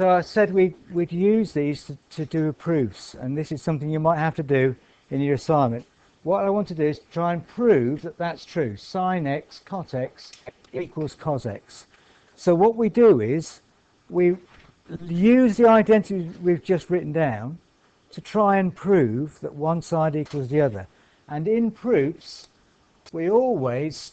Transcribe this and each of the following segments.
So I said we'd use these to do proofs, and this is something you might have to do in your assignment. What I want to do is try and prove that that's true. Sin x cot x equals cos x. So what we do is we use the identity we've just written down to try and prove that one side equals the other. And in proofs, we always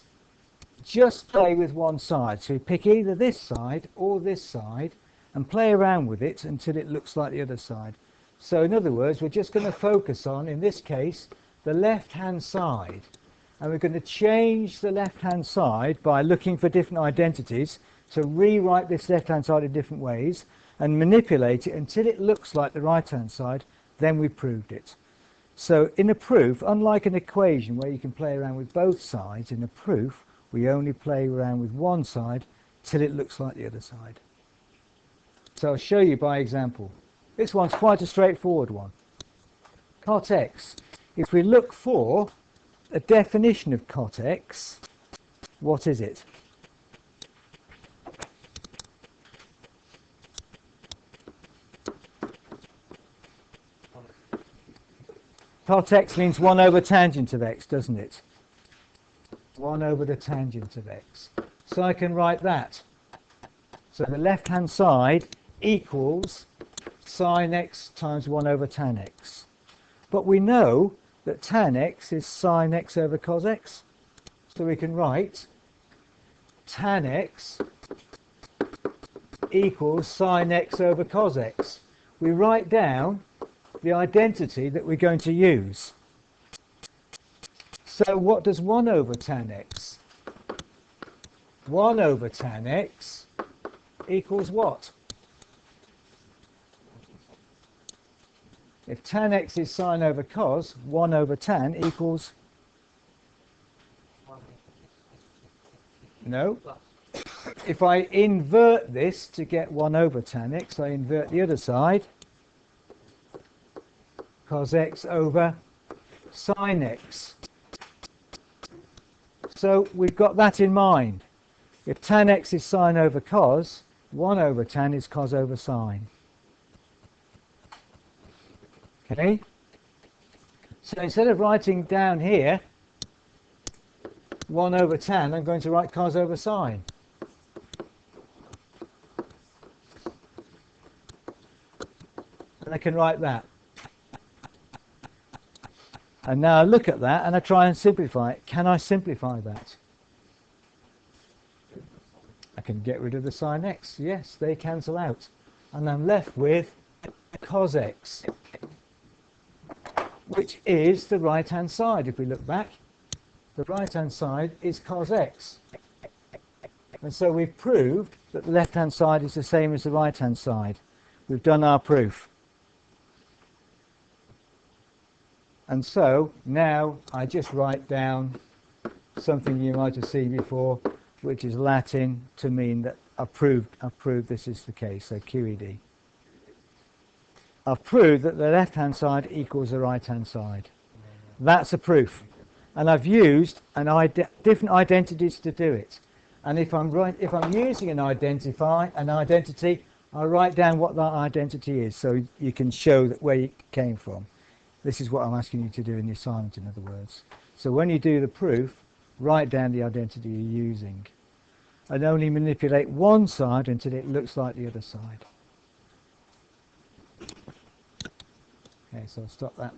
just play with one side. So we pick either this side or this side and play around with it until it looks like the other side. So in other words, we're just going to focus on, in this case, the left-hand side. And we're going to change the left-hand side by looking for different identities to rewrite this left-hand side in different ways and manipulate it until it looks like the right-hand side. Then we proved it. So in a proof, unlike an equation where you can play around with both sides, in a proof, we only play around with one side till it looks like the other side. So I'll show you by example. This one's quite a straightforward one. Cot x. If we look for a definition of cot x, what is it? Cot x means 1 over tangent of x, doesn't it? 1 over the tangent of x. So I can write that. So the left-hand side equals sin x times 1 over tan x. But we know that tan x is sin x over cos x. So we can write tan x equals sin x over cos x. We write down the identity that we're going to use. So what does 1 over tan x? 1 over tan x equals what? If tan x is sine over cos, 1 over tan equals... No. If I invert this to get 1 over tan x, I invert the other side. Cos x over sine x. So we've got that in mind. If tan x is sine over cos, 1 over tan is cos over sine. Okay? So instead of writing down here 1 over tan, I'm going to write cos over sine. And I can write that. And now I look at that and I try and simplify it. Can I simplify that? I can get rid of the sin x. Yes, they cancel out. And I'm left with cos x, which is the right-hand side. If we look back, the right-hand side is cos x. And so we've proved that the left-hand side is the same as the right-hand side. We've done our proof. And so now I just write down something you might have seen before, which is Latin to mean that I've proved this is the case, so QED. I've proved that the left-hand side equals the right-hand side. That's a proof. And I've used different identities to do it. And if I'm using an identity, I write down what that identity is so you can show that where it came from. This is what I'm asking you to do in the assignment, in other words. So when you do the proof, write down the identity you're using. And only manipulate one side until it looks like the other side. Okay, so I'll stop that.